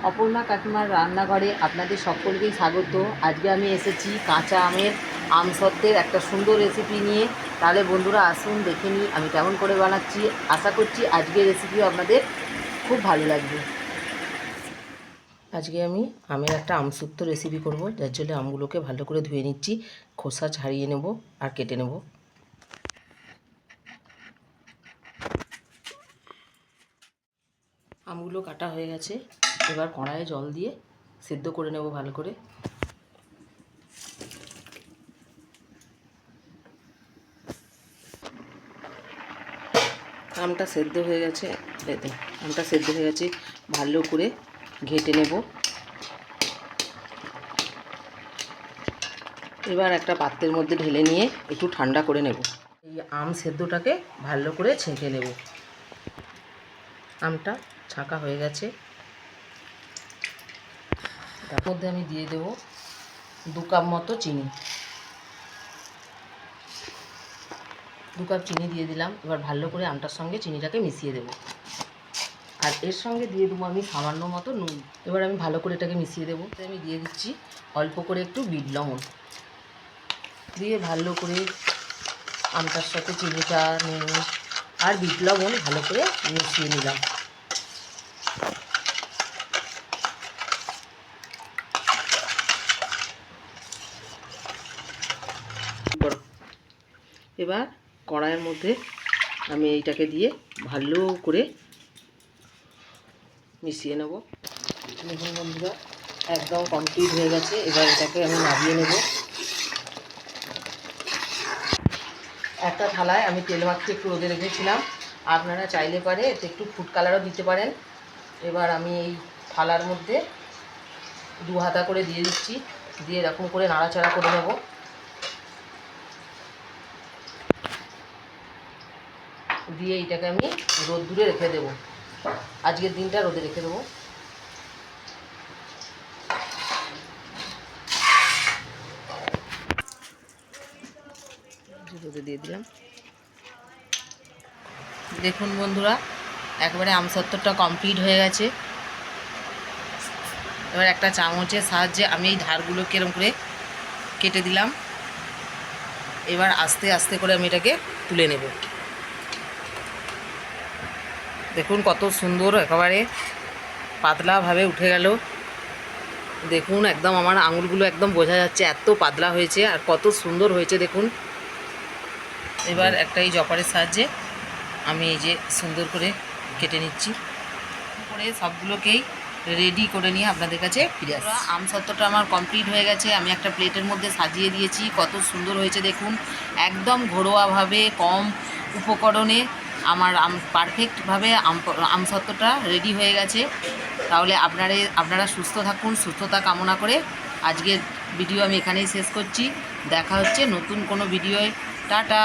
অপর্ণা কাকিমার রান্নাঘরে আপনাদের সকলকেই স্বাগত। আজকে আমি এসেছি কাঁচা আমের আমসত্ত্বের একটা সুন্দর রেসিপি নিয়ে। তাহলে বন্ধুরা আসুন দেখে নিই আমি কেমন করে বানাচ্ছি। আশা করছি আজকের রেসিপিও আপনাদের খুব ভালো লাগবে। আজকে আমি আমের একটা আমসত্ত্ব রেসিপি করব, যার জন্য আমগুলোকে ভালো করে ধুয়ে নিচ্ছি, খোসা ছাড়িয়ে নেব আর কেটে নেব। আমগুলো কাটা হয়ে গেছে, এবার কড়াইয়ে জল দিয়ে সেদ্ধ করে নেব ভালো করে। আমটা সেদ্ধ হয়ে গেছে, আমটা সেদ্ধ হয়ে গেছে, ভালো করে ঘেঁটে নেব। এবার একটা পাত্রের মধ্যে ঢেলে নিয়ে একটু ঠান্ডা করে নেব। এই আম সেদ্ধটাকে ভালো করে ছেঁকে নেব। আমটা ছাঁকা হয়ে গেছে, তার মধ্যে আমি দিয়ে দেব 2 কাপ মতো চিনি। 2 কাপ চিনি দিয়ে দিলাম। এবার ভালো করে আমটার সঙ্গে চিনিটাকে মিশিয়ে দেব, আর এর সঙ্গে দিয়ে দেবো আমি সামান্য মতো নুন। এবার আমি ভালো করে এটাকে মিশিয়ে দেবো। আমি দিয়ে দিচ্ছি অল্প করে একটু বিট লবণ, দিয়ে ভালো করে আমটার সাথে চিনিটা, নুন আর বিট লবণ ভালো করে মিশিয়ে নিলাম। এবার কড়াইয়ের মধ্যে আমি এইটাকে দিয়ে ভালো করে মিশিয়ে নেব। দেখুন বন্ধুরা, একদম কমপ্লিট হয়ে গেছে। এবার এটাকে আমি নামিয়ে নেব। একটা থালায় আমি তেল মাখিয়ে একটু রোদে রেখেছিলাম, আপনারা চাইলে পারে এতে একটু ফুড কালারও দিতে পারেন। এবার আমি এই থালার মধ্যে 2 হাতা করে দিয়ে দিচ্ছি, দিয়ে এরকম করে নাড়াচাড়া করে নেব। দিয়ে এইটাকে আমি রোদ্দুরে রেখে দেব, আজকের দিনটা রোদে রেখে দেবো। রোদে দিয়ে দিলাম। দেখুন বন্ধুরা, একবারে আমসত্ত্বটা কমপ্লিট হয়ে গেছে। এবার একটা চামচের সাহায্যে আমি এই ধারগুলোকে এরকম করে কেটে দিলাম। এবার আস্তে আস্তে করে আমি এটাকে তুলে নেব। দেখুন কত সুন্দর একেবারে পাতলাভাবে উঠে গেল। দেখুন একদম আমার আঙুলগুলো একদম বোঝা যাচ্ছে, এত পাতলা হয়েছে আর কত সুন্দর হয়েছে দেখুন। এবার একটা এই জপারের সাহায্যে আমি এই যে সুন্দর করে কেটে নিচ্ছি, করে সবগুলোকেই রেডি করে নিয়ে আপনাদের কাছে ফিরে আসি। আমসত্ত্বটা আমার কমপ্লিট হয়ে গেছে, আমি একটা প্লেটের মধ্যে সাজিয়ে দিয়েছি। কত সুন্দর হয়েছে দেখুন, একদম ঘরোয়াভাবে কম উপকরণে আমার পারফেক্টভাবে আমসত্ত্বটা রেডি হয়ে গেছে। তাহলে আপনারা সুস্থ থাকুন, সুস্থতা কামনা করে আজকের ভিডিও আমি এখানেই শেষ করছি। দেখা হচ্ছে নতুন কোনো ভিডিওয়। টাটা।